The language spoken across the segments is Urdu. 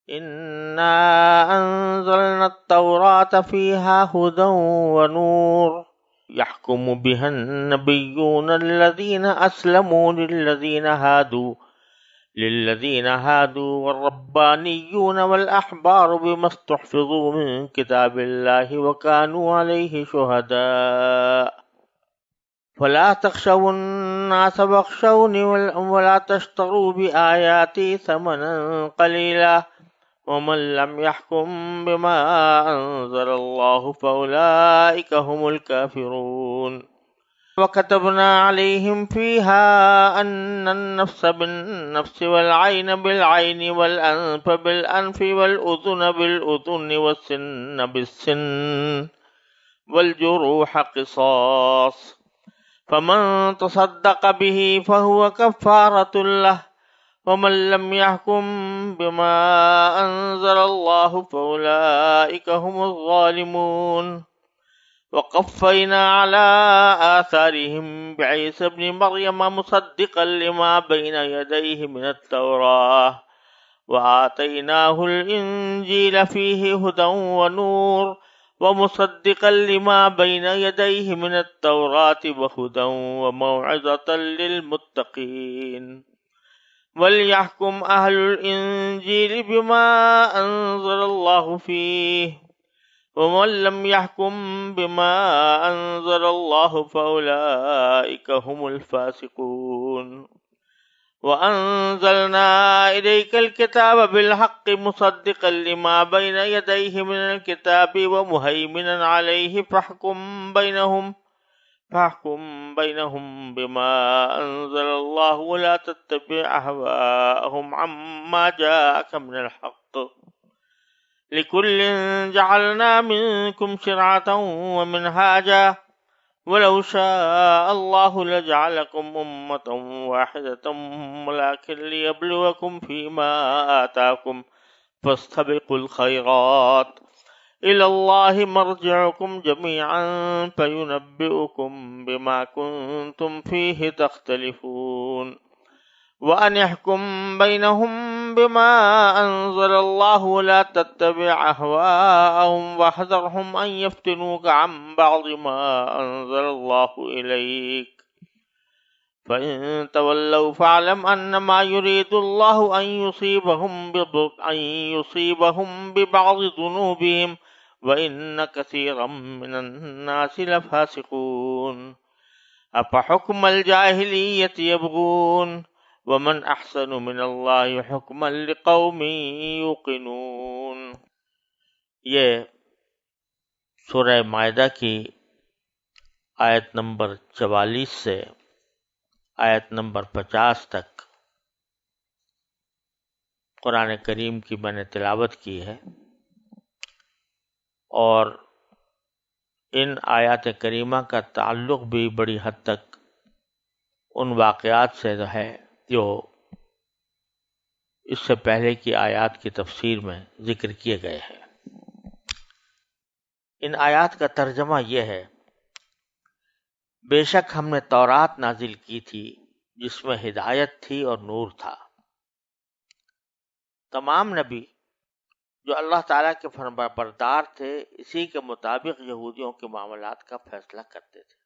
إنا أنزلنا التوراة فيها هدى ونور يحكم بها النبيون الذين أسلموا للذين هادوا والربانيون والأحبار بما استحفظوا من كتاب الله وكانوا عليه شهداء فلا تخشوا الناس واخشوني ولا تشتروا بآياتي ثمنا قليلا ومن لم يحكم بما أنزل الله فأولئك هم الكافرون وكتبنا عليهم فيها أن النفس بالنفس والعين بالعين والأنف بالأنف والأذن بالأذن والسن بالسن والجروح قصاص فمن تصدق به فهو كفارة له ومن لم يحكم بما أنزل الله فأولئك هم الظالمون وقفينا على آثارهم بعيسى ابن مريم مصدقا لما بين يديه من التوراة وآتيناه الإنجيل فيه هدى ونور ومصدقا لما بين يديه من التوراة وهدى وموعظة للمتقين وليحكم أهل الإنجيل بما أنزل الله فيه ومن لم يحكم بما أنزل الله فأولئك هم الفاسقون وأنزلنا إليك الكتاب بالحق مصدقا لما بين يديه من الكتاب ومهيمنا عليه فاحكم بينهم بما أنزل الله ولا تتبع أهواءهم عما جاءك من الحق لكل جعلنا منكم شرعة ومنهاجا ولو شاء الله لجعلكم أمة واحدة ولكن ليبلوكم فيما آتاكم فاستبقوا الخيرات إلى الله مرجعكم جميعا فينبئكم بما كنتم فيه تختلفون وأن يحكم بينهم بما أنزل الله ولا تتبع أهواءهم واحذرهم أن يفتنوك عن بعض ما أنزل الله إليك فإن تولوا فاعلم أنما يريد الله أن يصيبهم ببعض ذنوبهم وإن كثيرا من الناس لفاسقون أفحكم الجاهلية يبغون ومن أحسن من اللہ حکما لقوم یوقنون۔ یہ سورہ مائدہ کی آیت نمبر 44 سے آیت نمبر 50 تک قرآن کریم کی میں نے تلاوت کی ہے، اور ان آیات کریمہ کا تعلق بھی بڑی حد تک ان واقعات سے ہے جو اس سے پہلے کی آیات کی تفسیر میں ذکر کیے گئے ہیں۔ ان آیات کا ترجمہ یہ ہے: بے شک ہم نے تورات نازل کی تھی جس میں ہدایت تھی اور نور تھا۔ تمام نبی جو اللہ تعالیٰ کے فرمانبردار تھے اسی کے مطابق یہودیوں کے معاملات کا فیصلہ کرتے تھے،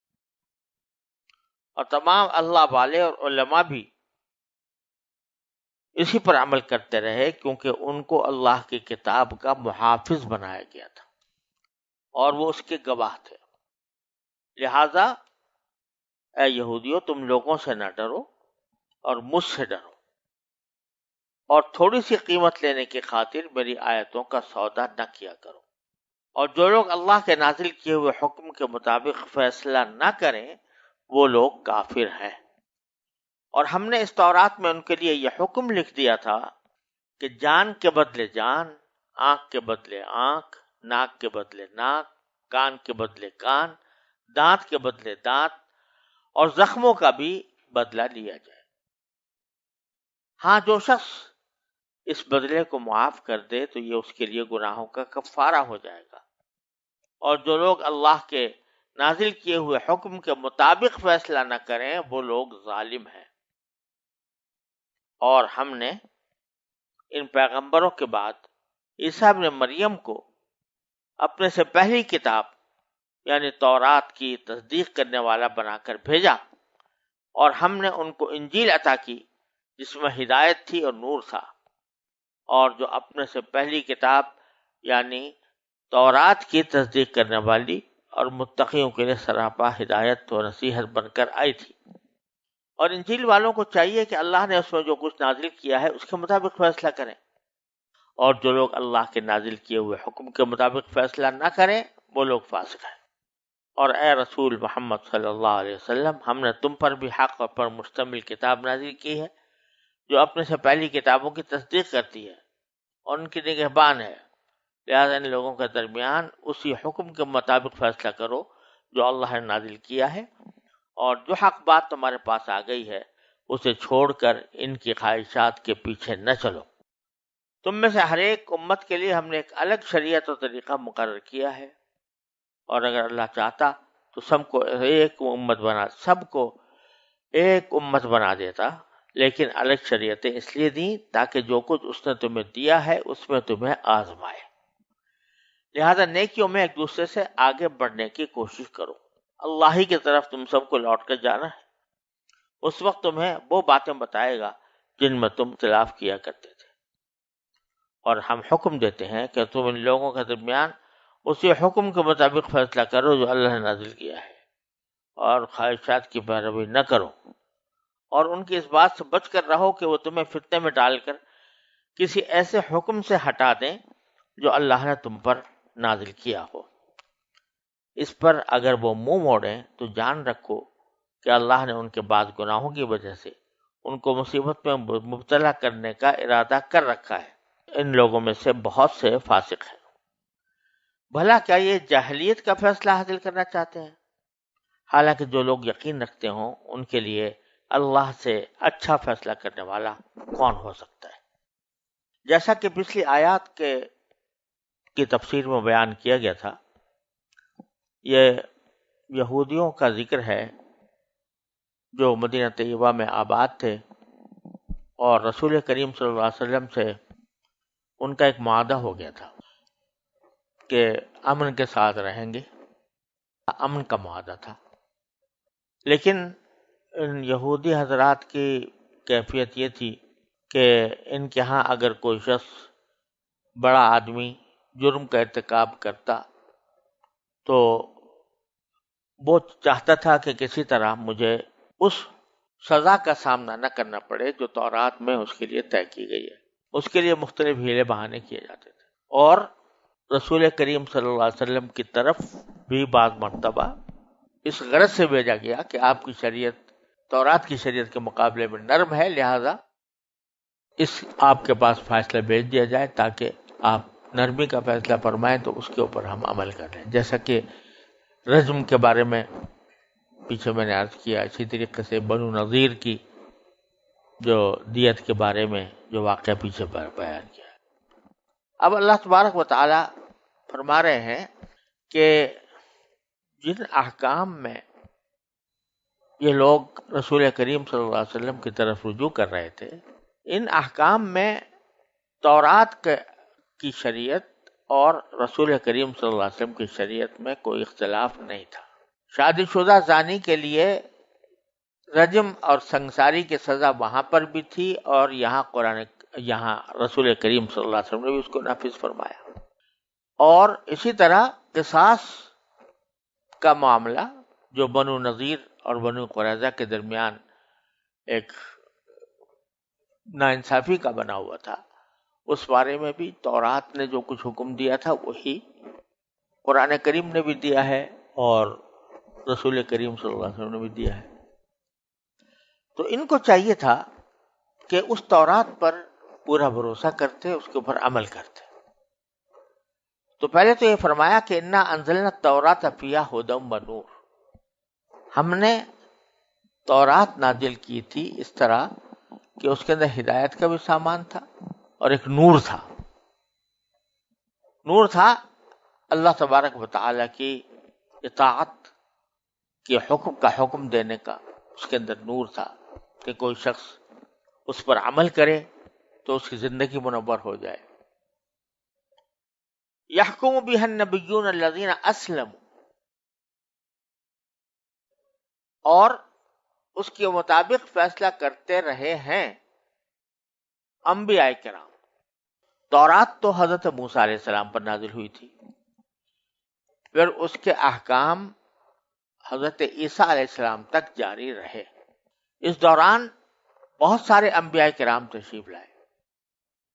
اور تمام اللہ والے اور علماء بھی اسی پر عمل کرتے رہے، کیونکہ ان کو اللہ کی کتاب کا محافظ بنایا گیا تھا اور وہ اس کے گواہ تھے۔ لہذا اے یہودیوں، تم لوگوں سے نہ ڈرو اور مجھ سے ڈرو، اور تھوڑی سی قیمت لینے کی خاطر میری آیتوں کا سودا نہ کیا کرو، اور جو لوگ اللہ کے نازل کیے ہوئے حکم کے مطابق فیصلہ نہ کریں وہ لوگ کافر ہیں۔ اور ہم نے اس تورات میں ان کے لیے یہ حکم لکھ دیا تھا کہ جان کے بدلے جان، آنکھ کے بدلے آنکھ، ناک کے بدلے ناک، کان کے بدلے کان، دانت کے بدلے دانت، اور زخموں کا بھی بدلہ لیا جائے۔ ہاں، جو شخص اس بدلے کو معاف کر دے تو یہ اس کے لیے گناہوں کا کفارہ ہو جائے گا، اور جو لوگ اللہ کے نازل کیے ہوئے حکم کے مطابق فیصلہ نہ کریں وہ لوگ ظالم ہیں۔ اور ہم نے ان پیغمبروں کے بعد عیسیٰ ابن مریم کو اپنے سے پہلی کتاب یعنی تورات کی تصدیق کرنے والا بنا کر بھیجا، اور ہم نے ان کو انجیل عطا کی جس میں ہدایت تھی اور نور تھا، اور جو اپنے سے پہلی کتاب یعنی تورات کی تصدیق کرنے والی اور متقیوں کے لیے سراپا ہدایت و نصیحت بن کر آئی تھی۔ اور انجیل والوں کو چاہیے کہ اللہ نے اس میں جو کچھ نازل کیا ہے اس کے مطابق فیصلہ کریں، اور جو لوگ اللہ کے نازل کیے ہوئے حکم کے مطابق فیصلہ نہ کریں وہ لوگ فاسق ہیں۔ اور اے رسول محمد صلی اللہ علیہ وسلم، ہم نے تم پر بھی حق پر مشتمل کتاب نازل کی ہے جو اپنے سے پہلی کتابوں کی تصدیق کرتی ہے اور ان کی نگہبان ہے، لہذا ان لوگوں کے درمیان اسی حکم کے مطابق فیصلہ کرو جو اللہ نے نازل کیا ہے، اور جو حق بات تمہارے پاس آ گئی ہے اسے چھوڑ کر ان کی خواہشات کے پیچھے نہ چلو۔ تم میں سے ہر ایک امت کے لیے ہم نے ایک الگ شریعت و طریقہ مقرر کیا ہے، اور اگر اللہ چاہتا تو سب کو ایک امت بنا دیتا، لیکن الگ شریعتیں اس لیے دیں تاکہ جو کچھ اس نے تمہیں دیا ہے اس میں تمہیں آزمائے، لہذا نیکیوں میں ایک دوسرے سے آگے بڑھنے کی کوشش کرو۔ اللہ ہی کی طرف تم سب کو لوٹ کر جانا ہے، اس وقت تمہیں وہ باتیں بتائے گا جن میں تم اختلاف کیا کرتے تھے، اور ہم حکم دیتے ہیں کہ تم ان لوگوں کے درمیان اسی حکم کے مطابق فیصلہ کرو جو اللہ نے نازل کیا ہے، اور خواہشات کی پیروی نہ کرو، اور ان کی اس بات سے بچ کر رہو کہ وہ تمہیں فتنے میں ڈال کر کسی ایسے حکم سے ہٹا دیں جو اللہ نے تم پر نازل کیا ہو۔ اس پر اگر وہ منہ موڑیں تو جان رکھو کہ اللہ نے ان کے بعض گناہوں کی وجہ سے ان کو مصیبت میں مبتلا کرنے کا ارادہ کر رکھا ہے، ان لوگوں میں سے بہت سے فاسق ہیں۔ بھلا کیا یہ جاہلیت کا فیصلہ حاصل کرنا چاہتے ہیں؟ حالانکہ جو لوگ یقین رکھتے ہوں ان کے لیے اللہ سے اچھا فیصلہ کرنے والا کون ہو سکتا ہے؟ جیسا کہ پچھلی آیات کی تفسیر میں بیان کیا گیا تھا، یہ یہودیوں کا ذکر ہے جو مدینہ طیبہ میں آباد تھے، اور رسول کریم صلی اللہ علیہ وسلم سے ان کا ایک معاہدہ ہو گیا تھا کہ امن کے ساتھ رہیں گے، امن کا معاہدہ تھا۔ لیکن ان یہودی حضرات کی کیفیت یہ تھی کہ ان کے ہاں اگر کوئی شخص بڑا آدمی جرم کا ارتکاب کرتا تو وہ چاہتا تھا کہ کسی طرح مجھے اس سزا کا سامنا نہ کرنا پڑے جو تورات میں اس کے لیے طے کی گئی ہے۔ اس کے لیے مختلف ہیلے بہانے کیے جاتے تھے، اور رسول کریم صلی اللہ علیہ وسلم کی طرف بھی بعض مرتبہ اس غرض سے بھیجا گیا کہ آپ کی شریعت تورات کی شریعت کے مقابلے میں نرم ہے، لہذا آپ کے پاس فیصلہ بھیج دیا جائے تاکہ آپ نرمی کا فیصلہ فرمائیں تو اس کے اوپر ہم عمل کر لیں، جیسا کہ رجم کے بارے میں پیچھے میں نے عرض کیا، اسی طریقے سے بنو نذیر کی جو دیت کے بارے میں جو واقعہ پیچھے بیان کیا۔ اب اللہ تبارک و تعالی فرما رہے ہیں کہ جن احکام میں یہ لوگ رسول کریم صلی اللہ علیہ وسلم کی طرف رجوع کر رہے تھے، ان احکام میں تورات کی شریعت اور رسول کریم صلی اللہ علیہ وسلم کی شریعت میں کوئی اختلاف نہیں تھا۔ شادی شدہ زانی کے لیے رجم اور سنگساری کی سزا وہاں پر بھی تھی، اور یہاں رسول کریم صلی اللہ علیہ وسلم نے بھی اس کو نافذ فرمایا، اور اسی طرح قصاص کا معاملہ جو بنو نذیر اور بنو قریظہ کے درمیان ایک ناانصافی کا بنا ہوا تھا، اس بارے میں بھی تورات نے جو کچھ حکم دیا تھا وہی قرآن کریم نے بھی دیا ہے اور رسول کریم صلی اللہ علیہ وسلم نے بھی دیا ہے۔ تو ان کو چاہیے تھا کہ اس تورات پر پورا بھروسہ کرتے، اس کے اوپر عمل کرتے۔ تو پہلے تو یہ فرمایا کہ انا انزلنا التوراۃ فیہا ھدی ونور، ہم نے تورات نازل کی تھی اس طرح کہ اس کے اندر ہدایت کا بھی سامان تھا اور ایک نور تھا۔ نور تھا اللہ تبارک و تعالیٰ کی اطاعت کے حکم کا حکم دینے کا، اس کے اندر نور تھا کہ کوئی شخص اس پر عمل کرے تو اس کی زندگی منور ہو جائے، یحکم بها النبیون الذین اسلموا، اور اس کے مطابق فیصلہ کرتے رہے ہیں انبیاء کرام۔ تورات تو حضرت موسیٰ علیہ السلام پر نازل ہوئی تھی، پھر اس کے احکام حضرت عیسیٰ علیہ السلام تک جاری رہے۔ اس دوران بہت سارے انبیاء کرام تشریف لائے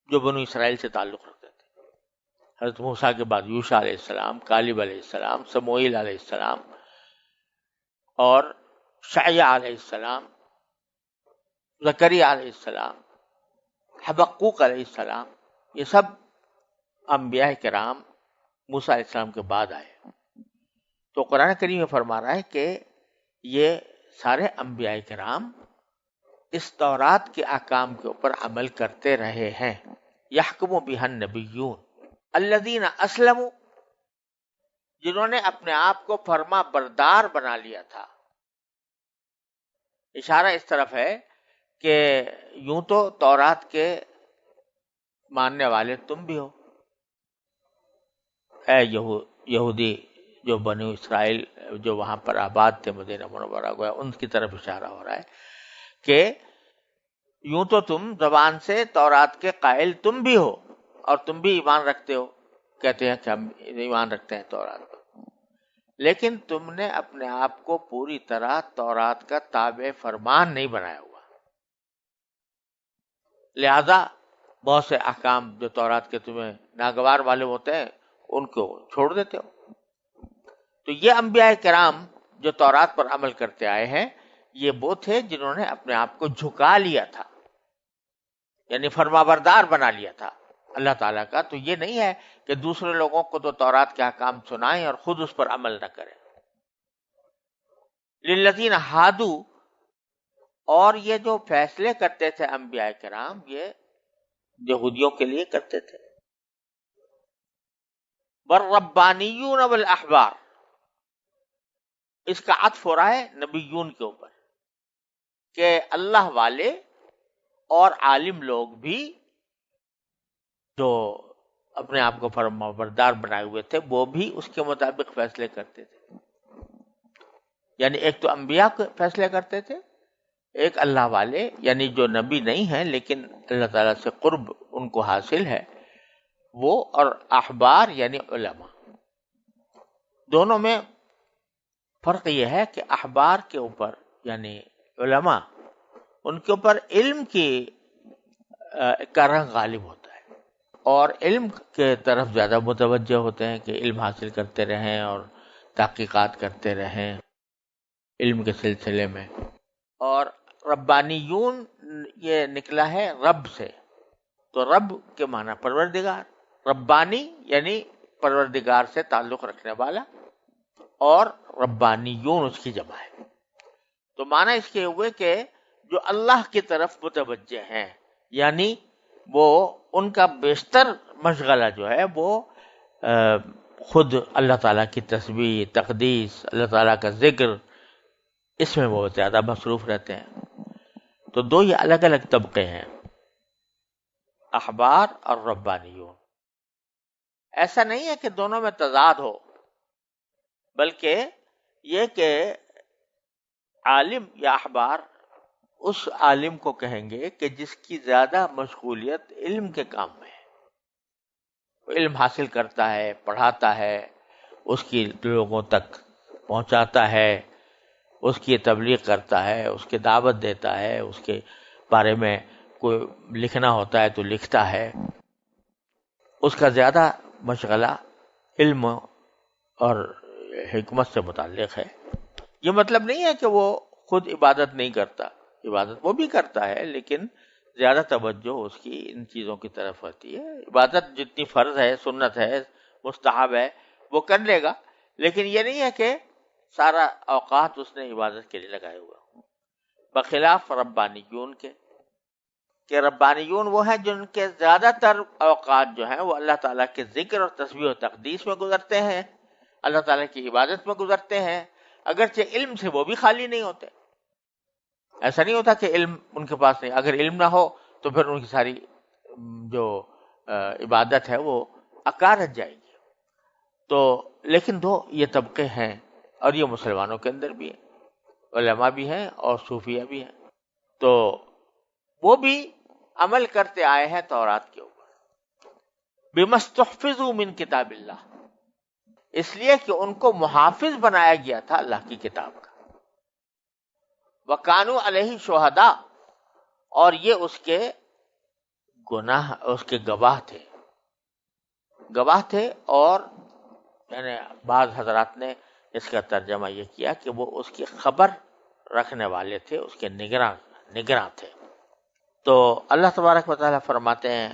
جو بنو اسرائیل سے تعلق رکھتے تھے۔ حضرت موسیٰ کے بعد یوشع علیہ السلام، کالب علیہ السلام، سموئیل علیہ السلام اور شعیہ علیہ السلام، زکریا علیہ السلام، حبقوق علیہ السلام، یہ سب انبیاء کرام موسیٰ علیہ السلام کے بعد آئے۔ تو قرآن کریم میں فرما رہا ہے کہ یہ سارے انبیاء کرام اس تورات کے احکام کے اوپر عمل کرتے رہے ہیں۔ یحکم بها النبیون الذین اسلموا، جنہوں نے اپنے آپ کو فرما بردار بنا لیا تھا۔ اشارہ اس طرف ہے کہ یوں تو تورات کے ماننے والے تم بھی ہو، اے یہودی جو بنو اسرائیل جو وہاں پر آباد تھے مدینہ منورہ گویا، ان کی طرف اشارہ ہو رہا ہے کہ یوں تو تم زبان سے تورات کے قائل تم بھی ہو اور تم بھی ایمان رکھتے ہو، کہتے ہیں کہ ہم ایمان رکھتے ہیں تورات پر، لیکن تم نے اپنے آپ کو پوری طرح تورات کا تابع فرمان نہیں بنایا ہوا، لہذا بہت سے احکام جو تورات کے تمہیں ناگوار والے ہوتے ہیں ان کو چھوڑ دیتے ہو۔ تو یہ انبیاء کرام جو تورات پر عمل کرتے آئے ہیں، یہ وہ تھے جنہوں نے اپنے آپ کو جھکا لیا تھا، یعنی فرمانبردار بنا لیا تھا اللہ تعالیٰ کا۔ تو یہ نہیں ہے کہ دوسرے لوگوں کو تو تورات کے احکام سنائیں اور خود اس پر عمل نہ کریں۔ للذین ہادو، اور یہ جو فیصلے کرتے تھے انبیاء کرام، یہ یہودیوں کے لیے کرتے تھے۔ والربانیون والاحبار، اس کا عطف ہو رہا ہے نبیون کے اوپر کہ اللہ والے اور عالم لوگ بھی جو اپنے آپ کو فرمانبردار بنائے ہوئے تھے وہ بھی اس کے مطابق فیصلے کرتے تھے۔ یعنی ایک تو انبیاء فیصلے کرتے تھے، ایک اللہ والے یعنی جو نبی نہیں ہیں لیکن اللہ تعالیٰ سے قرب ان کو حاصل ہے وہ، اور احبار یعنی علماء۔ دونوں میں فرق یہ ہے کہ احبار کے اوپر یعنی علماء، ان کے اوپر علم کا رنگ غالب ہوتا ہے اور علم کے طرف زیادہ متوجہ ہوتے ہیں کہ علم حاصل کرتے رہیں اور تحقیقات کرتے رہیں علم کے سلسلے میں۔ اور ربانیون یہ نکلا ہے رب سے، تو رب کے معنی پروردگار، ربانی یعنی پروردگار سے تعلق رکھنے والا، اور ربانیون اس کی جمع ہے۔ تو معنی اس کے ہوئے کہ جو اللہ کی طرف متوجہ ہیں، یعنی وہ ان کا بیشتر مشغلہ جو ہے وہ خود اللہ تعالیٰ کی تسبیح، تقدیس، اللہ تعالیٰ کا ذکر، اس میں وہ زیادہ مصروف رہتے ہیں۔ تو دو یہ الگ الگ طبقے ہیں، احبار اور ربانیون۔ ایسا نہیں ہے کہ دونوں میں تضاد ہو، بلکہ یہ کہ عالم یا احبار اس عالم کو کہیں گے کہ جس کی زیادہ مشغولیت علم کے کام میں ہے، وہ علم حاصل کرتا ہے، پڑھاتا ہے، اس کی لوگوں تک پہنچاتا ہے، اس کی تبلیغ کرتا ہے، اس کی دعوت دیتا ہے، اس کے بارے میں کوئی لکھنا ہوتا ہے تو لکھتا ہے، اس کا زیادہ مشغلہ علم اور حکمت سے متعلق ہے۔ یہ مطلب نہیں ہے کہ وہ خود عبادت نہیں کرتا، عبادت وہ بھی کرتا ہے، لیکن زیادہ توجہ اس کی ان چیزوں کی طرف ہوتی ہے۔ عبادت جتنی فرض ہے، سنت ہے، مستحب ہے، وہ کر لے گا، لیکن یہ نہیں ہے کہ سارا اوقات اس نے عبادت کے لیے لگائے ہوا ہوں۔ بخلاف ربانیون کے، کہ ربانیون وہ ہیں جن کے زیادہ تر اوقات جو ہیں وہ اللہ تعالیٰ کے ذکر اور تسبیح و تقدیس میں گزرتے ہیں، اللہ تعالیٰ کی عبادت میں گزرتے ہیں، اگرچہ علم سے وہ بھی خالی نہیں ہوتے۔ ایسا نہیں ہوتا کہ علم ان کے پاس نہیں، اگر علم نہ ہو تو پھر ان کی ساری جو عبادت ہے وہ عکا رہ جائے گی۔ تو لیکن دو یہ طبقے ہیں، اور یہ مسلمانوں کے اندر بھی ہیں، علماء بھی ہیں اور صوفیہ بھی ہیں، تو وہ بھی عمل کرتے آئے ہیں تورات کے اوپر، بمستحفظوا من کتاب اللہ، اس لیے کہ ان کو محافظ بنایا گیا تھا اللہ کی کتاب کا، وَكَانُوا عَلَيْهِ شُهَدَاء، اور یہ اس کے گناہ، اس کے گواہ تھے، اور یعنی بعض حضرات نے اس کا ترجمہ یہ کیا کہ وہ اس کی خبر رکھنے والے تھے، اس کے نگراں تھے۔ تو اللہ تبارک و تعالیٰ فرماتے ہیں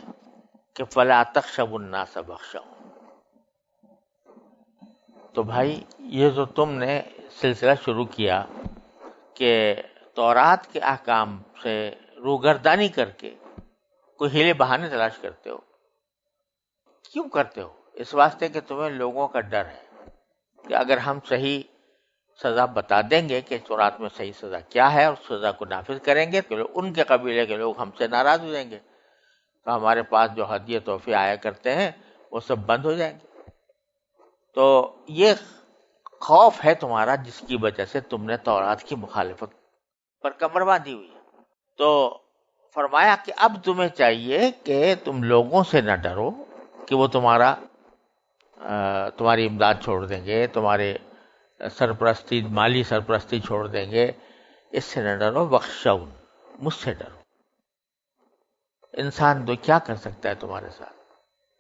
کہ فَلَا تَخْشَوُا النَّاسَ وَاخْشَوْنِ، تو بھائی یہ جو تم نے سلسلہ شروع کیا کہ تورات کے احکام سے روگردانی کر کے کوئی ہیلے بہانے تلاش کرتے ہو، کیوں کرتے ہو؟ اس واسطے کہ تمہیں لوگوں کا ڈر ہے کہ اگر ہم صحیح سزا بتا دیں گے کہ تورات میں صحیح سزا کیا ہے اور سزا کو نافذ کریں گے تو ان کے قبیلے کے لوگ ہم سے ناراض ہو جائیں گے، تو ہمارے پاس جو ہدیے تحفے آیا کرتے ہیں وہ سب بند ہو جائیں گے۔ تو یہ خوف ہے تمہارا، جس کی وجہ سے تم نے تورات کی مخالفت پر کمر باندھی ہوئی ہے۔ تو فرمایا کہ اب تمہیں چاہیے کہ تم لوگوں سے نہ ڈرو کہ وہ تمہاری امداد چھوڑ دیں گے، تمہارے سرپرستی، مالی سرپرستی چھوڑ دیں گے، اس سے نہ ڈرو، وخشون، مجھ سے ڈرو۔ انسان تو کیا کر سکتا ہے تمہارے ساتھ؟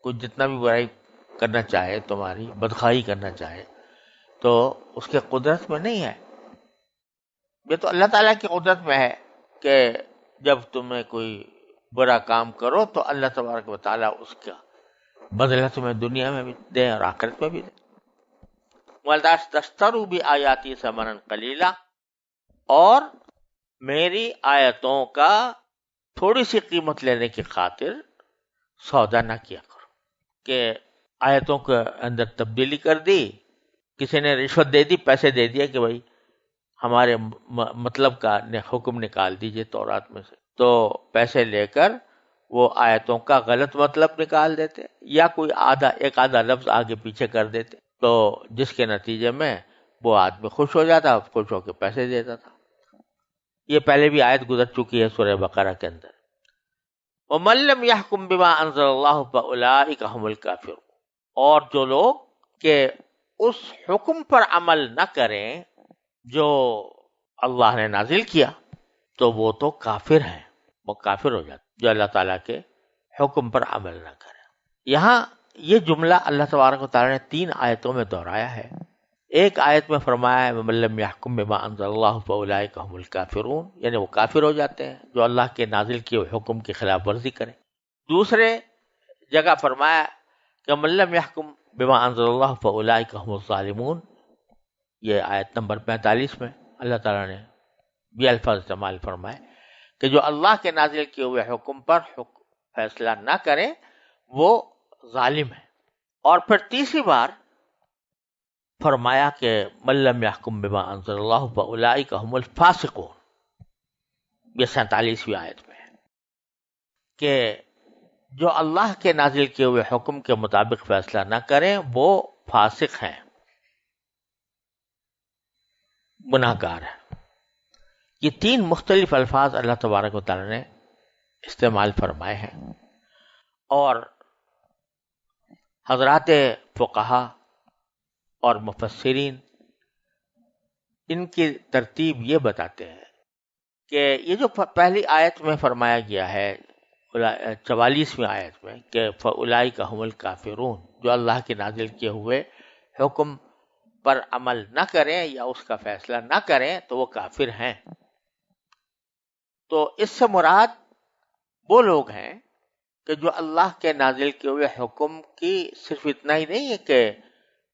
کوئی جتنا بھی برائی کرنا چاہے، تمہاری بدخواہی کرنا چاہے، تو اس کے قدرت میں نہیں ہے۔ یہ تو اللہ تعالیٰ کی قدرت میں ہے کہ جب تمہیں کوئی برا کام کرو تو اللہ تبارک و تعالیٰ اس کا بدلہ تمہیں دنیا میں بھی دے اور آخرت میں بھی دے۔ وَلَا تَشْتَرُوا بِآيَاتِي ثَمَنًا قَلِيلًا، اور میری آیتوں کا تھوڑی سی قیمت لینے کی خاطر سودا نہ کیا کرو، کہ آیتوں کے اندر تبدیلی کر دی، کسی نے رشوت دے دی، پیسے دے دیا کہ بھائی ہمارے مطلب کا حکم نکال دیجئے تورات میں سے، تو پیسے لے کر وہ آیتوں کا غلط مطلب نکال دیتے، یا کوئی ایک آدھا لفظ آگے پیچھے کر دیتے، تو جس کے نتیجے میں وہ آدمی خوش ہو جاتا، خوش ہو کے پیسے دیتا تھا۔ یہ پہلے بھی آیت گزر چکی ہے سورہ بقرہ کے اندر، وَمَن لَّمْ يَحْكُم بِمَا أَنزَلَ اللَّهُ فَأُولَٰئِكَ هُمُ الْكَافِرُونَ، اور جو لوگ کہ اس حکم پر عمل نہ کریں جو اللہ نے نازل کیا، تو وہ تو کافر ہیں، وہ کافر ہو جاتے جو اللہ تعالیٰ کے حکم پر عمل نہ کریں۔ یہاں یہ جملہ اللہ تبارک و تعالیٰ نے 3 آیتوں میں دہرایا ہے۔ ایک آیت میں فرمایا ہے وَمَن لَّمْ يَحْكُم بِمَا أَنزَلَ اللَّهُ فَأُولَٰئِكَ هُمُ الْكَافِرُونَ، یعنی وہ کافر ہو جاتے ہیں جو اللہ کے نازل کیے ہوئے حکم کی خلاف ورزی کریں۔ دوسرے جگہ فرمایا کہ وَمَن لَّمْ يَحْكُم بِمَا أَنزَلَ اللَّهُ فَأُولَٰئِكَ هُمُ الظَّالِمُونَ، یہ آیت نمبر 45 میں اللہ تعالیٰ نے یہ الفاظ استعمال فرمائے کہ جو اللہ کے نازل کیے ہوئے حکم پر فیصلہ نہ کریں وہ ظالم ہے۔ اور پھر تیسری بار فرمایا کہ من لم يحكم بما انزل اللہ فاولئک هم الفاسقون، یہ 47ویں آیت میں ہے کہ جو اللہ کے نازل کیے ہوئے حکم کے مطابق فیصلہ نہ کریں وہ فاسق ہیں، گناہ گار ہیں۔ یہ 3 مختلف الفاظ اللہ تبارک و تعالی نے استعمال فرمائے ہیں، اور حضرات فقہا اور مفسرین ان کی ترتیب یہ بتاتے ہیں کہ یہ جو پہلی آیت میں فرمایا گیا ہے 44ویں آیت میں کہ فَأُولَئِكَ هُمُ الْكَافِرُونَ، جو اللہ کے نازل کیے ہوئے حکم پر عمل نہ کریں یا اس کا فیصلہ نہ کریں تو وہ کافر ہیں۔ تو اس سے مراد وہ لوگ ہیں کہ جو اللہ کے نازل کیے ہوئے حکم کی صرف اتنا ہی نہیں ہے کہ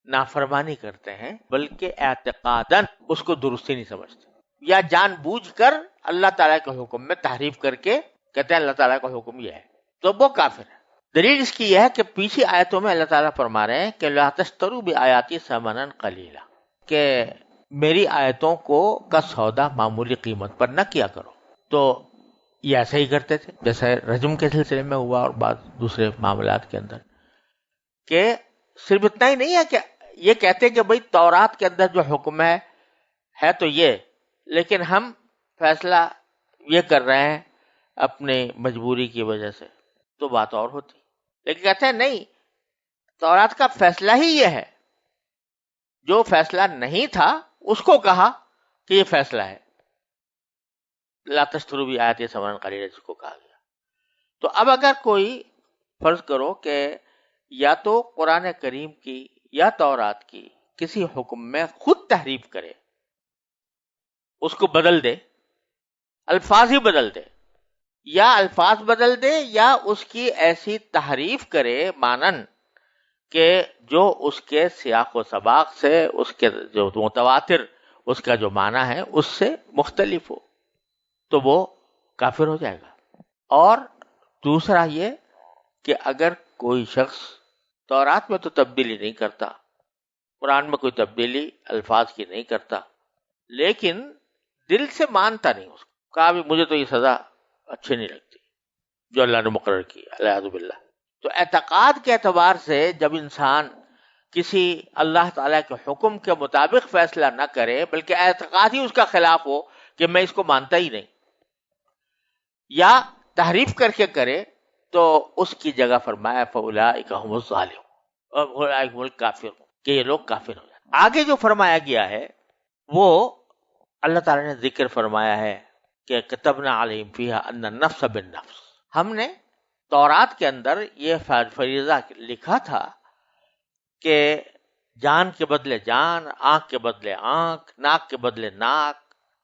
نافرمانی کرتے ہیں بلکہ اعتقاداً اس کو درستی نہیں سمجھتے، یا جان بوجھ کر اللہ تعالیٰ کے حکم میں تحریف کر کے کہتے ہیں اللہ تعالیٰ کا حکم یہ ہے، تو وہ کافر ہے۔ دلیل اس کی یہ ہے کہ پیچھے آیتوں میں اللہ تعالیٰ فرما رہے ہیں کہ لا تشتروا بآیاتی ثمنا قلیلا، کہ میری آیتوں کا سودا معمولی قیمت پر نہ کیا کرو۔ تو یہ ایسا ہی کرتے تھے جیسے رجم کے سلسلے میں ہوا اور بعض دوسرے معاملات کے اندر، کہ صرف اتنا ہی نہیں ہے کہ یہ کہتے کہ بھئی تورات کے اندر جو حکم ہے تو یہ، لیکن ہم فیصلہ یہ کر رہے ہیں اپنے مجبوری کی وجہ سے، تو بات اور ہوتی. لیکن کہتے ہیں نہیں، تورات کا فیصلہ ہی یہ ہے، جو فیصلہ نہیں تھا اس کو کہا کہ یہ فیصلہ ہے. لا تشتروا بآیاتی ثمنا قلیلا جس کو کہا گیا. تو اب اگر کوئی فرض کرو کہ یا تو قرآن کریم کی یا تورات کی کسی حکم میں خود تحریف کرے، اس کو بدل دے، الفاظ ہی بدل دے، یا الفاظ بدل دے یا اس کی ایسی تحریف کرے مانن کہ جو اس کے سیاق و سباق سے، اس کے جو متواتر اس کا جو معنی ہے اس سے مختلف ہو، تو وہ کافر ہو جائے گا. اور دوسرا یہ کہ اگر کوئی شخص تورات میں تو تبدیلی نہیں کرتا، قرآن میں کوئی تبدیلی الفاظ کی نہیں کرتا، لیکن دل سے مانتا نہیں، اس کو کہا بھی مجھے تو یہ سزا اچھی نہیں لگتی جو اللہ نے مقرر کی، الیاذ باللہ. تو اعتقاد کے اعتبار سے جب انسان کسی اللہ تعالیٰ کے حکم کے مطابق فیصلہ نہ کرے بلکہ اعتقاد ہی اس کا خلاف ہو کہ میں اس کو مانتا ہی نہیں، یا تحریف کر کے کرے، تو اس کی جگہ فرمایا فَأُولَٰئِکَ هُمُ الظَّالِمُونَ، اولئک هم الکافرون، کہ یہ لوگ کافر ہو جاتے. آگے جو فرمایا گیا ہے وہ اللہ تعالیٰ نے ذکر فرمایا ہے کہ کتبنا علیہم فیہا ان النفس بالنفس. ہم نے تورات کے اندر یہ فریضہ لکھا تھا کہ جان کے بدلے جان، آنکھ کے بدلے آنکھ، ناک کے بدلے ناک،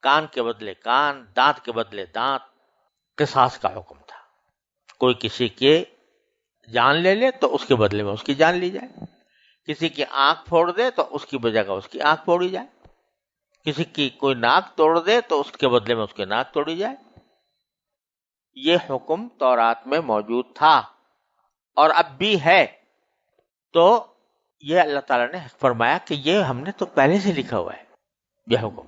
کان کے بدلے کان، دانت کے بدلے دانت. قصاص کا حکم تھا، کوئی کسی کے جان لے لے تو اس کے بدلے میں اس کی جان لی جائے، کسی کی آنکھ پھوڑ دے تو اس کی بجائے اس کی آنکھ پھوڑی جائے، کسی کی کوئی ناک توڑ دے تو اس کے بدلے میں اس کی ناک توڑی جائے. یہ حکم تورات میں موجود تھا اور اب بھی ہے. تو یہ اللہ تعالیٰ نے فرمایا کہ یہ ہم نے تو پہلے سے لکھا ہوا ہے یہ حکم.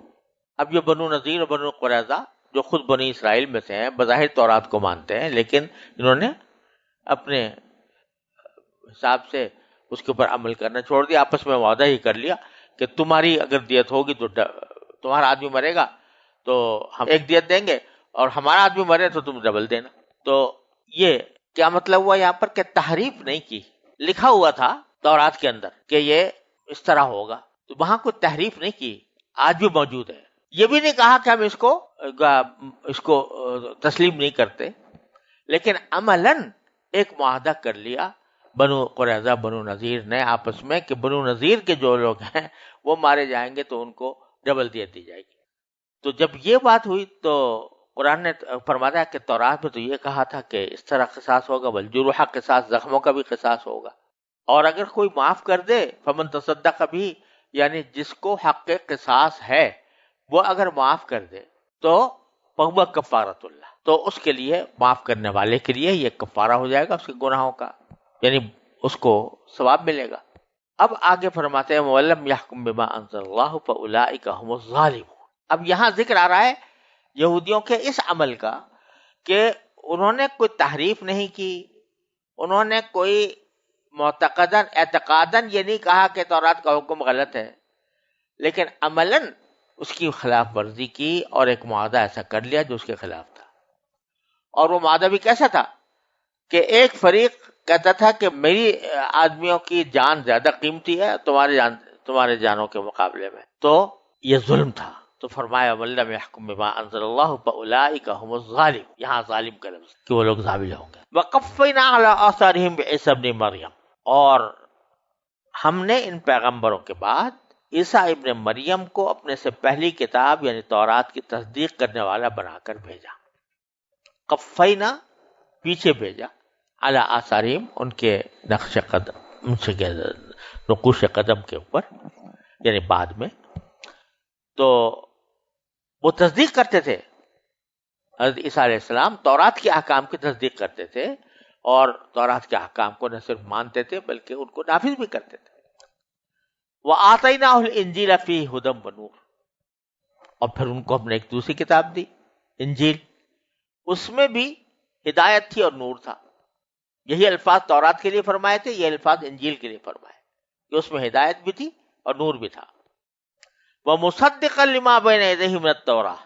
اب یہ بنو نذیر اور بنو قریظہ جو خود بنی اسرائیل میں سے ہیں، بظاہر تورات کو مانتے ہیں، لیکن انہوں نے اپنے حساب سے اس کے اوپر عمل کرنا چھوڑ دیا. آپس میں وعدہ ہی کر لیا کہ تمہاری اگر دیت ہوگی تو تمہارا آدمی مرے گا تو ہم ایک دیت دیں گے، اور ہمارا آدمی مرے تو تم ڈبل دینا. تو یہ کیا مطلب ہوا یہاں پر کہ تحریف نہیں کی، لکھا ہوا تھا تورات کے اندر کہ یہ اس طرح ہوگا، تو وہاں کوئی تحریف نہیں کی، آج بھی موجود ہے. یہ بھی نہیں کہا کہ ہم اس کو تسلیم نہیں کرتے، لیکن عملاً ایک معاہدہ کر لیا بنو قریظہ بنو نذیر نے آپس میں کہ بنو نذیر کے جو لوگ ہیں وہ مارے جائیں گے تو ان کو ڈبل دیت دی جائے گی. تو جب یہ بات ہوئی تو قرآن نے فرمایا کہ تورات میں تو یہ کہا تھا کہ اس طرح قصاص ہوگا، والجروح قصاص، زخموں کا بھی قصاص ہوگا. اور اگر کوئی معاف کر دے فمن تصدق بھی، یعنی جس کو حق قصاص ہے وہ اگر معاف کر دے تو فہو کفارۃ اللہ، تو اس کے لیے، معاف کرنے والے کے لیے یہ کفارہ ہو جائے گا اس کے گناہوں کا، یعنی اس کو ثواب ملے گا. اب آگے فرماتے ہیں وَلَمْ يَحْكُمْ بِمَا أَنزَلَ اللَّهُ فَأُولَٰئِكَ هُمُ الظَّالِمُونَ. اب یہاں ذکر آ رہا ہے یہودیوں کے اس عمل کا کہ انہوں نے کوئی تحریف نہیں کی، انہوں نے کوئی اعتقاداً یہ نہیں کہا کہ تورات کا حکم غلط ہے، لیکن عملاً اس کی خلاف ورزی کی اور ایک معاہدہ ایسا کر لیا جو اس کے خلاف تھا. اور وہ معاہدہ بھی کیسا تھا کہ ایک فریق کہتا تھا کہ میری آدمیوں کی جان زیادہ قیمتی ہے تمہارے جانوں کے مقابلے میں، تو یہ ظلم تھا. تو فرمایا وَلَمْ يَحْكُمْ بِمَا أَنزَلَ اللَّهُ فَأُولَٰئِكَ هُمُ الظَّالِمُونَ. یہاں ظالم کا لفظ کہ وہ لوگ ظالم ہوں گے. وَقَفَّيْنَا عَلَىٰ آثَارِهِمْ بِعِیسَىٰ ابْنِ مَرْیَم، اور ہم نے ان پیغمبروں کے بعد عیسیٰ ابن مریم کو اپنے سے پہلی کتاب یعنی تورات کی تصدیق کرنے والا بنا کر بھیجا. قفینا پیچھے بھیجا، علی آثارہم ان کے نقش قدم، ان سے نقوش قدم کے اوپر، یعنی بعد میں. تو وہ تصدیق کرتے تھے، حضرت عیسیٰ علیہ السلام تورات کے احکام کی تصدیق کرتے تھے، اور تورات کے احکام کو نہ صرف مانتے تھے بلکہ ان کو نافذ بھی کرتے تھے. وَآتَيْنَاهُ الْإِنْجِيلَ فِيهِ هُدًى وَنُورٌ، اور پھر ان کو ہم نے ایک دوسری کتاب دی، انجیل، اس میں بھی ہدایت تھی اور نور تھا. یہی الفاظ تورات کے لیے فرمائے تھے، یہ الفاظ انجیل کے لیے فرمائے. کہ اس میں ہدایت بھی تھی اور نور بھی تھا. وَمُصَدِّقًا لِمَا بَيْنَ يَدَيْهِ مِنَ التَّوْرَاةِ،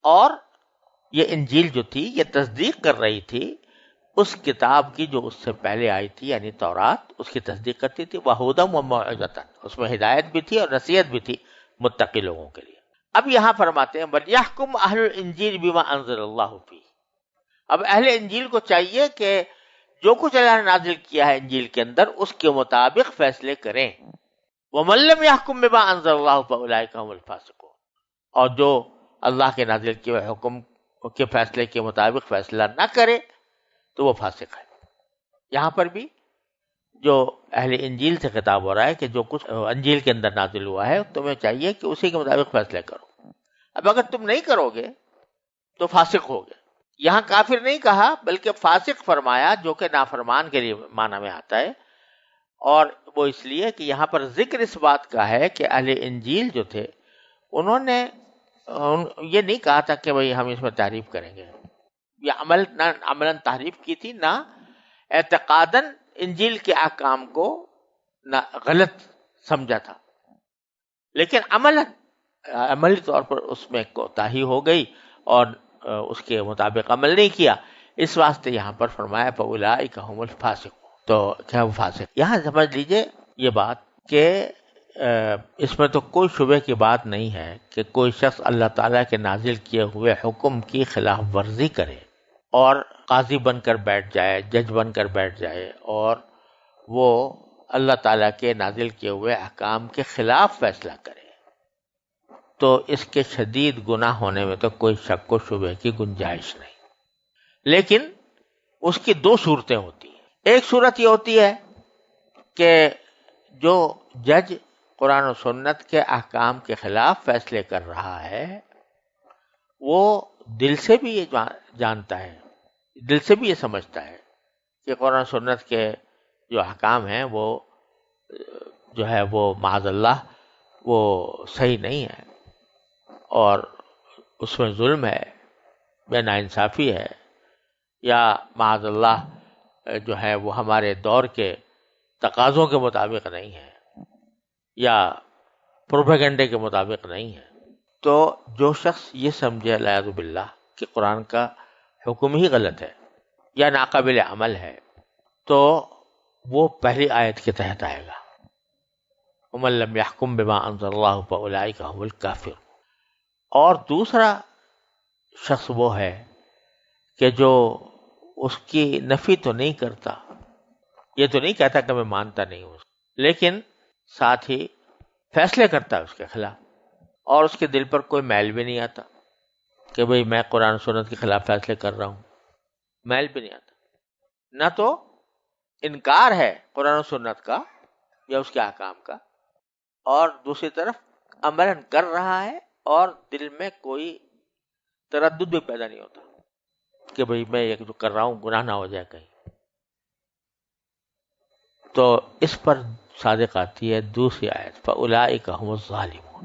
اور یہ انجیل جو تھی یہ تصدیق کر رہی تھی اس کتاب کی جو اس سے پہلے آئی تھی، یعنی تورات، اس کی تصدیق کرتی تھی. وَهُدًى وَمَوْعِظَةً، اس میں ہدایت بھی تھی اور نصیحت بھی تھی متقی لوگوں کے لیے. اب یہاں فرماتے ہیں وَلْيَحْكُمْ أَهْلُ الْإِنْجِيلِ بِمَا أَنزَلَ اللَّهُ فِيهِ. اب اہل انجیل کو چاہیے کہ جو کچھ اللہ نے نازل کیا ہے انجیل کے اندر اس کے مطابق فیصلے کریں. وَمَن لَّمْ يَحْكُم بِمَا أَنزَلَ اللَّهُ فَأُولَٰئِكَ هُمُ الْفَاسِقُونَ، اور جو اللہ کے نازل کیے ہوئے حکم کے فیصلے کے مطابق فیصلہ نہ کرے تو وہ فاسق ہے. یہاں پر بھی جو اہل انجیل سے خطاب ہو رہا ہے کہ جو کچھ انجیل کے اندر نازل ہوا ہے تمہیں چاہیے کہ اسی کے مطابق فیصلے کرو. اب اگر تم نہیں کرو گے تو فاسق ہوگے. یہاں کافر نہیں کہا بلکہ فاسق فرمایا، جو کہ نافرمان کے لیے معنی میں آتا ہے، اور وہ اس لیے کہ یہاں پر ذکر اس بات کا ہے کہ اہل انجیل جو تھے انہوں نے یہ نہیں کہا تھا کہ بھئی ہم اس میں تعریف کریں گے. یہ عملاً تعریف کی تھی، نہ اعتقاداً انجیل کے احکام کو نہ غلط سمجھا تھا، لیکن عملی طور پر اس میں کوتاہی ہو گئی اور اس کے مطابق عمل نہیں کیا. اس واسطے یہاں پر فرمایا فَأُولَٰئِكَ هُمُ الْفَاسِقُونَ. تو کیا وہ فاسق؟ یہاں سمجھ لیجئے یہ بات کہ اس میں تو کوئی شبہ کی بات نہیں ہے کہ کوئی شخص اللہ تعالیٰ کے نازل کیے ہوئے حکم کی خلاف ورزی کرے اور قاضی بن کر بیٹھ جائے، جج بن کر بیٹھ جائے، اور وہ اللہ تعالیٰ کے نازل کیے ہوئے احکام کے خلاف فیصلہ کرے، تو اس کے شدید گناہ ہونے میں تو کوئی شک و شبہ کی گنجائش نہیں. لیکن اس کی دو صورتیں ہوتی ہیں. ایک صورت یہ ہوتی ہے کہ جو جج قرآن و سنت کے احکام کے خلاف فیصلے کر رہا ہے وہ دل سے بھی یہ جانتا ہے، دل سے بھی یہ سمجھتا ہے کہ قرآن و سنت کے جو احکام ہیں وہ جو ہے وہ معاذ اللہ وہ صحیح نہیں ہے، اور اس میں ظلم ہے، بے ناانصافی ہے، یا معاذ اللہ جو ہے وہ ہمارے دور کے تقاضوں کے مطابق نہیں ہے، یا پروپیگنڈے کے مطابق نہیں ہے. تو جو شخص یہ سمجھے العیاذ باللہ کہ قرآن کا حکم ہی غلط ہے یا ناقابل عمل ہے، تو وہ پہلی آیت کے تحت آئے گا وَمَن لَّمْ يَحْكُم بِمَا أَنزَلَ اللَّهُ فَأُولَٰئِكَ هُمُ الْكَافِرُونَ. اور دوسرا شخص وہ ہے کہ جو اس کی نفی تو نہیں کرتا، یہ تو نہیں کہتا کہ میں مانتا نہیں ہوں، لیکن ساتھ ہی فیصلے کرتا ہے اس کے خلاف، اور اس کے دل پر کوئی میل بھی نہیں آتا کہ بھئی میں قرآن و سنت کے خلاف فیصلے کر رہا ہوں. میل بھی نہیں آتا، نہ تو انکار ہے قرآن و سنت کا یا اس کے احکام کا، اور دوسری طرف عملاً کر رہا ہے اور دل میں کوئی تردد بھی پیدا نہیں ہوتا کہ بھئی میں یہ جو کر رہا ہوں گناہ نہ ہو جائے کہیں. تو اس پر صادق آتی ہے دوسری آیت فَأُولَٰئِكَ هُمُ الظَّالِمُونَ،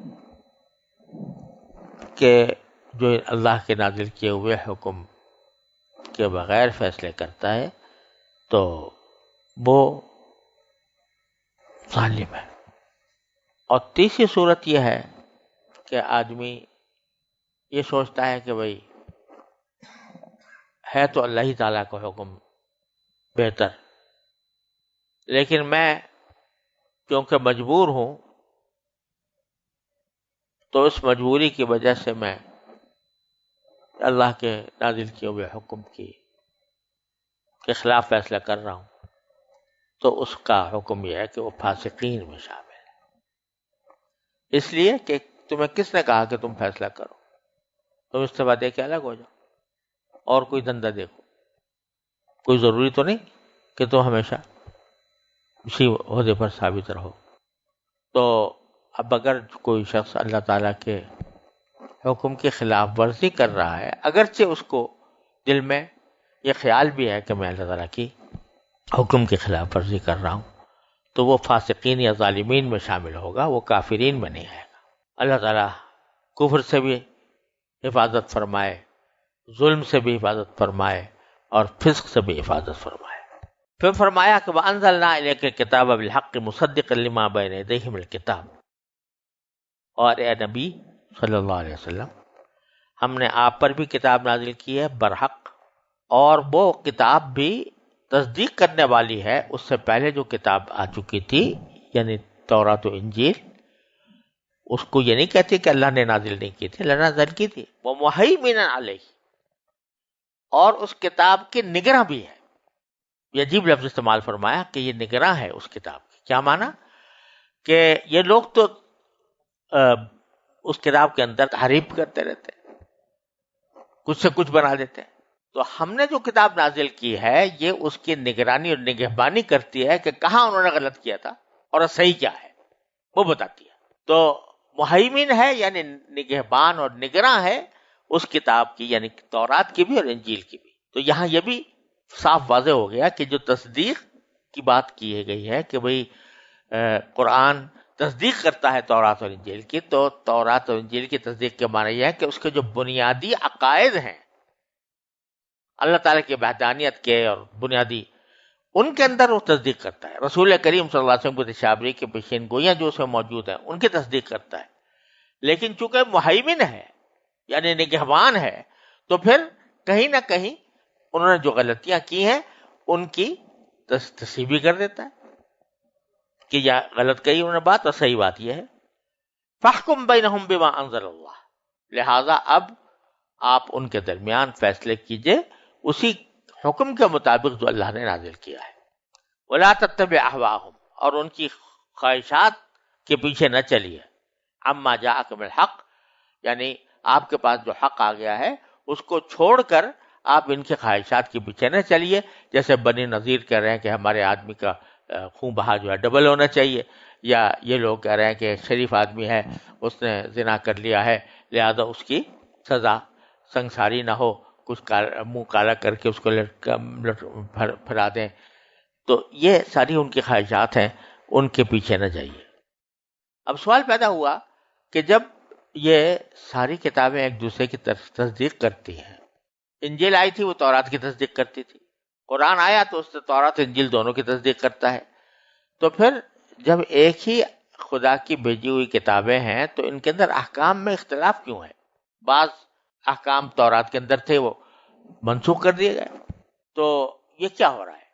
کہ جو اللہ کے نازل کیے ہوئے حکم کے بغیر فیصلے کرتا ہے تو وہ ظالم ہے. اور تیسری صورت یہ ہے کہ آدمی یہ سوچتا ہے کہ بھئی ہے تو اللہ ہی تعالیٰ کا حکم بہتر، لیکن میں کیونکہ مجبور ہوں تو اس مجبوری کی وجہ سے میں اللہ کے نازل کیے ہوئے حکم کے خلاف فیصلہ کر رہا ہوں، تو اس کا حکم یہ ہے کہ وہ فاسقین میں شامل ہے. اس لیے کہ تمہیں کس نے کہا کہ تم فیصلہ کرو؟ تم استعفیٰ دے کے الگ ہو جاؤ اور کوئی دندہ دیکھو. کوئی ضروری تو نہیں کہ تم ہمیشہ اسی عہدے پر ثابت رہو. تو اب اگر کوئی شخص اللہ تعالیٰ کے حکم کی خلاف ورزی کر رہا ہے، اگرچہ اس کو دل میں یہ خیال بھی ہے کہ میں اللہ تعالیٰ کی حکم کی خلاف ورزی کر رہا ہوں، تو وہ فاسقین یا ظالمین میں شامل ہوگا، وہ کافرین میں نہیں آئے گا. اللہ تعالیٰ کفر سے بھی حفاظت فرمائے، ظلم سے بھی حفاظت فرمائے، اور فسق سے بھی حفاظت فرمائے. پھر فرمایا کہ وَأَنزَلْنَا إِلَيْكَ الْكِتَابَ بِالْحَقِّ مُصَدِّقًا لِمَا بَيْنَ يَدَيْهِ مِنَ الْكِتَابِ، اور اے نبی صلی اللہ علیہ وسلم، ہم نے آپ پر بھی کتاب نازل کی ہے برحق، اور وہ کتاب بھی تصدیق کرنے والی ہے اس سے پہلے جو کتاب آ چکی تھی، یعنی تورات و انجیل۔ اس کو یہ نہیں کہتے کہ اللہ نے نازل نہیں کی تھی، اللہ نے نازل کی تھی، وہ مہیمن علیہ، اور اس کتاب کی نگراں بھی ہے۔ یہ عجیب لفظ استعمال فرمایا کہ یہ نگراں ہے اس کتاب کی۔ کیا معنی؟ کہ یہ لوگ تو اس کتاب کے اندر تحریف کرتے رہتے ہیں، کچھ سے کچھ بنا دیتے ہیں، تو ہم نے جو کتاب نازل کی ہے یہ اس کی نگرانی اور نگہبانی کرتی ہے کہ کہاں انہوں نے غلط کیا تھا اور صحیح کیا ہے، وہ بتاتی ہے۔ تو مہیمن ہے یعنی نگہبان اور نگراں ہے اس کتاب کی، یعنی تورات کی بھی اور انجیل کی بھی۔ تو یہاں یہ بھی صاف واضح ہو گیا کہ جو تصدیق کی بات کی گئی ہے کہ بھئی قرآن تصدیق کرتا ہے تورات اور انجیل کی، تو تورات اور انجیل کی تصدیق کے معنی یہ ہے کہ اس کے جو بنیادی عقائد ہیں اللہ تعالیٰ کی وحدانیت کے اور بنیادی، ان کے اندر وہ تصدیق کرتا ہے۔ رسول کریم صلی اللہ علیہ وسلم کی تشابری کی پیشین گوئیاں جو اس میں موجود ہیں ان کی تصدیق کرتا ہے، لیکن چونکہ مہیمن ہے یعنی نگہبان ہے، تو پھر کہیں نہ کہیں انہوں نے جو غلطیاں کی ہیں ان کی تصحیح بھی کر دیتا ہے کہ یا غلط کہی انہوں نے بات اور صحیح بات یہ ہے۔ فاحکم بینہم بما انزل اللہ، لہذا اب آپ ان کے درمیان فیصلے کیجئے اسی حکم کے مطابق جو اللہ نے نازل کیا ہے۔ ولا تتبع اہواءہم، اور ان کی خواہشات کے پیچھے نہ چلیے۔ عما جاءک من الحق، یعنی آپ کے پاس جو حق آ گیا ہے اس کو چھوڑ کر آپ ان کے خواہشات کے پیچھے نہ چلیے۔ جیسے بنی نذیر کہہ رہے ہیں کہ ہمارے آدمی کا خون بہا جو ہے ڈبل ہونا چاہیے، یا یہ لوگ کہہ رہے ہیں کہ شریف آدمی ہے اس نے زنا کر لیا ہے لہذا اس کی سزا سنگساری نہ ہو، کچھ منہ کالا کر کے اس کو پھرا دیں۔ تو یہ ساری ان کی خواہشات ہیں، ان کے پیچھے نہ جائیے۔ اب سوال پیدا ہوا کہ جب یہ ساری کتابیں ایک دوسرے کی تصدیق کرتی ہیں، انجیل آئی تھی وہ تورات کی تصدیق کرتی تھی، قرآن آیا تو اس سے تورات انجیل دونوں کی تصدیق کرتا ہے، تو پھر جب ایک ہی خدا کی بھیجی ہوئی کتابیں ہیں تو ان کے اندر احکام میں اختلاف کیوں ہے؟ بعض احکام تورات کے اندر تھے وہ منسوخ کر دیے گئے، تو یہ کیا ہو رہا ہے؟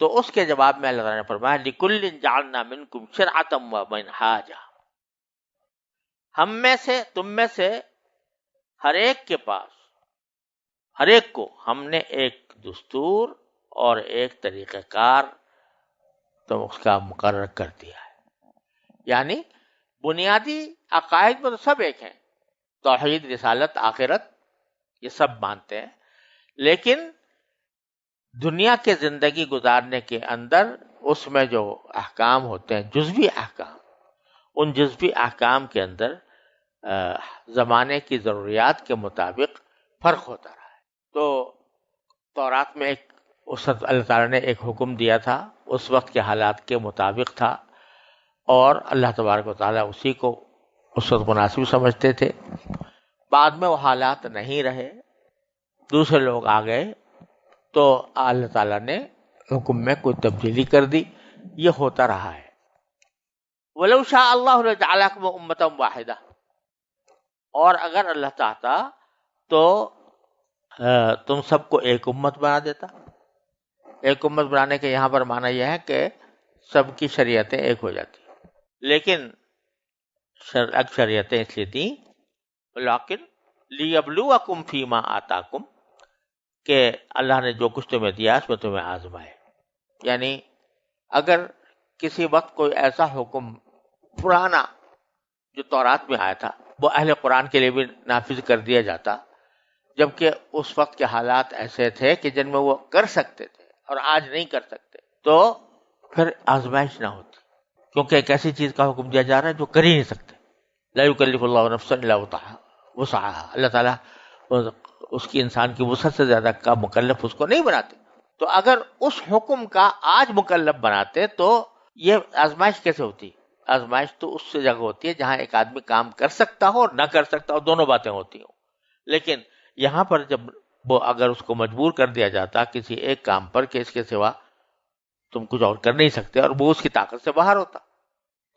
تو اس کے جواب میں اللہ تعالیٰ نے فرمایا لِكُلٍّ جَعَلْنَا مِنْكُمْ شِرْعَةً وَمِنْهَاجًا، ہم میں سے تم میں سے ہر ایک کے پاس، ہر ایک کو ہم نے ایک دستور اور ایک طریقہ کار تو اس کا مقرر کر دیا ہے۔ یعنی بنیادی عقائد میں تو سب ایک ہیں، توحید، رسالت، آخرت، یہ سب مانتے ہیں، لیکن دنیا کے زندگی گزارنے کے اندر اس میں جو احکام ہوتے ہیں جزوی احکام، ان جزوی احکام کے اندر زمانے کی ضروریات کے مطابق فرق ہوتا رہا ہے۔ تو تورات میں ایک اس وقت اللہ تعالیٰ نے ایک حکم دیا تھا، اس وقت کے حالات کے مطابق تھا، اور اللہ تبارک و تعالیٰ اسی کو اس وقت مناسب سمجھتے تھے۔ بعد میں وہ حالات نہیں رہے، دوسرے لوگ آ گئے تو اللہ تعالیٰ نے حکم میں کوئی تبدیلی کر دی، یہ ہوتا رہا ہے۔ وَلَوْ شَاءَ اللَّهُ لَجَعَلَكُمْ أُمَّةً وَاحِدَةً، اور اگر اللہ چاہتا تو تم سب کو ایک امت بنا دیتا۔ ایک امت بنانے کے یہاں پر معنی یہ ہے کہ سب کی شریعتیں ایک ہو جاتی، لیکن شریعتیں اس لیے دیں لیکن لِيَبْلُوَكُمْ فِي مَا آتَاكُمْ، کہ اللہ نے جو کچھ تمہیں دیا اس میں تمہیں آزمائے۔ یعنی اگر کسی وقت کوئی ایسا حکم پرانا جو تورات میں آیا تھا وہ اہل قرآن کے لیے بھی نافذ کر دیا جاتا، جبکہ اس وقت کے حالات ایسے تھے کہ جن میں وہ کر سکتے تھے اور آج نہیں کر سکتے، تو پھر آزمائش نہ ہوتی، کیونکہ ایک ایسی چیز کا حکم دیا جا رہا ہے جو کر ہی نہیں سکتے۔ لا یکلف اللہ نفسا الا وسعها، اللہ تعالیٰ اس کی انسان کی وسعت سے زیادہ کا مکلف اس کو نہیں بناتے۔ تو اگر اس حکم کا آج مکلف بناتے تو یہ آزمائش کیسے ہوتی؟ آزمائش تو اس سے جگہ ہوتی ہے جہاں ایک آدمی کام کر سکتا ہو اور نہ کر سکتا ہو، دونوں باتیں ہوتی ہوں۔ لیکن یہاں پر جب وہ اگر اس کو مجبور کر دیا جاتا کسی ایک کام پر کہ اس کے سوا تم کچھ اور کر نہیں سکتے، اور وہ اس کی طاقت سے باہر ہوتا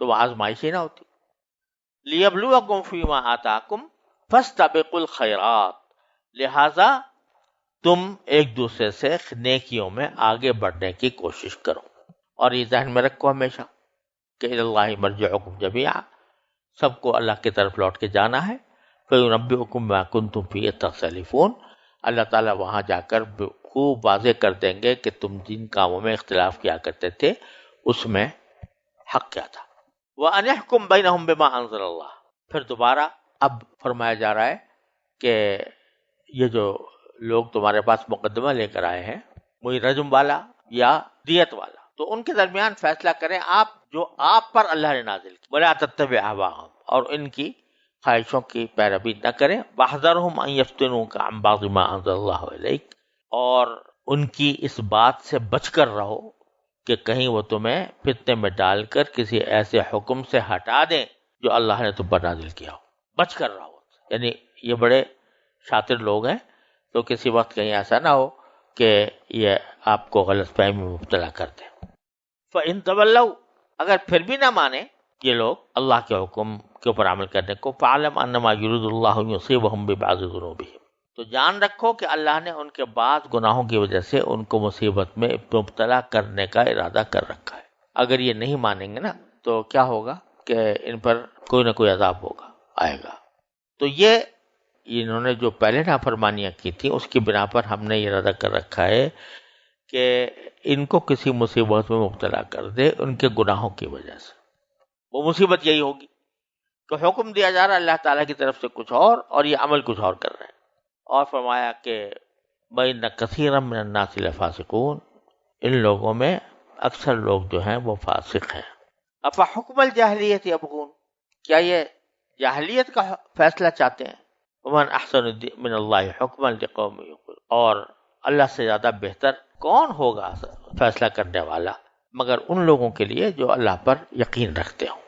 تو وہ آزمائش ہی نہ ہوتی۔ لیبلوکم فیما آتاکم فاستبقوا الخیرات، لہذا تم ایک دوسرے سے نیکیوں میں آگے بڑھنے کی کوشش کرو، اور یہ ذہن میں رکھو ہمیشہ کہ الی اللہ مرجعکم جمیعا، سب کو اللہ کی طرف لوٹ کے جانا ہے۔ فینبئکم بما کنتم فیہ تختلفون، اللہ تعالیٰ وہاں جا کر خوب واضح کر دیں گے کہ تم جن کاموں میں اختلاف کیا کرتے تھے اس میں حق کیا تھا۔ وَأَنِ احْكُم بَيْنَهُم بِمَا أَنزَلَ اللَّهُ، پھر دوبارہ اب فرمایا جا رہا ہے کہ یہ جو لوگ تمہارے پاس مقدمہ لے کر آئے ہیں، وہی رجم والا یا دیت والا، تو ان کے درمیان فیصلہ کریں آپ جو آپ پر اللہ نے نازل کی، وَلَا تَتَّبِعْ أَهْوَاءَهُمْ، اور ان کی خواہشوں کی پیروی نہ کریں، وَاحْذَرْهُمْ أَن يَفْتِنُوكَ عَن بَعْضِ مَا أَنزَلَ اللَّهُ إِلَيْكَ، اور ان کی اس بات سے بچ کر رہو کہ کہیں وہ تمہیں فتنے میں ڈال کر کسی ایسے حکم سے ہٹا دیں جو اللہ نے تم پر نازل کیا ہو، بچ کر رہو۔ یعنی یہ بڑے شاطر لوگ ہیں، تو کسی وقت کہیں ایسا نہ ہو کہ یہ آپ کو غلط فہمی میں مبتلا کر دیں۔ فَإِن تَوَلَّوْا، اگر پھر بھی نہ مانے یہ لوگ اللہ کے حکم کے اوپر عمل کرنے کو، فَعْلَمْ أَنَّمَا يُرِيدُ اللَّهُ أَن يُصِيبَهُم بِبَعْضِ ذُنُوبِهِمْ، تو جان رکھو کہ اللہ نے ان کے بعض گناہوں کی وجہ سے ان کو مصیبت میں مبتلا کرنے کا ارادہ کر رکھا ہے۔ اگر یہ نہیں مانیں گے نا تو کیا ہوگا کہ ان پر کوئی نہ کوئی عذاب ہوگا، آئے گا۔ تو یہ انہوں نے جو پہلے نافرمانیاں کی تھیں اس کی بنا پر ہم نے یہ ارادہ کر رکھا ہے کہ ان کو کسی مصیبت میں مبتلا کر دے ان کے گناہوں کی وجہ سے۔ وہ مصیبت یہی ہوگی کہ حکم دیا جا رہا ہے اللہ تعالیٰ کی طرف سے کچھ اور یہ عمل کچھ اور کر رہے ہیں۔ اور فرمایا کہ بَإِنَّ كَثِيرًا مِّنَ النَّاسِ لَفَاسِقُونَ، ان لوگوں میں اکثر لوگ جو ہیں وہ فاسق ہیں۔ أَفَحُكْمَ الْجَاهِلِيَّةِ يَبْغُونَ، کیا یہ جاہلیت کا فیصلہ چاہتے ہیں؟ وَمَنْ أَحْسَنُ مِنَ اللَّهِ حُكْمًا لِقَوْمٍ يُوقِنُونَ، اور اللہ سے زیادہ بہتر کون ہوگا فیصلہ کرنے والا مگر ان لوگوں کے لیے جو اللہ پر یقین رکھتے ہوں۔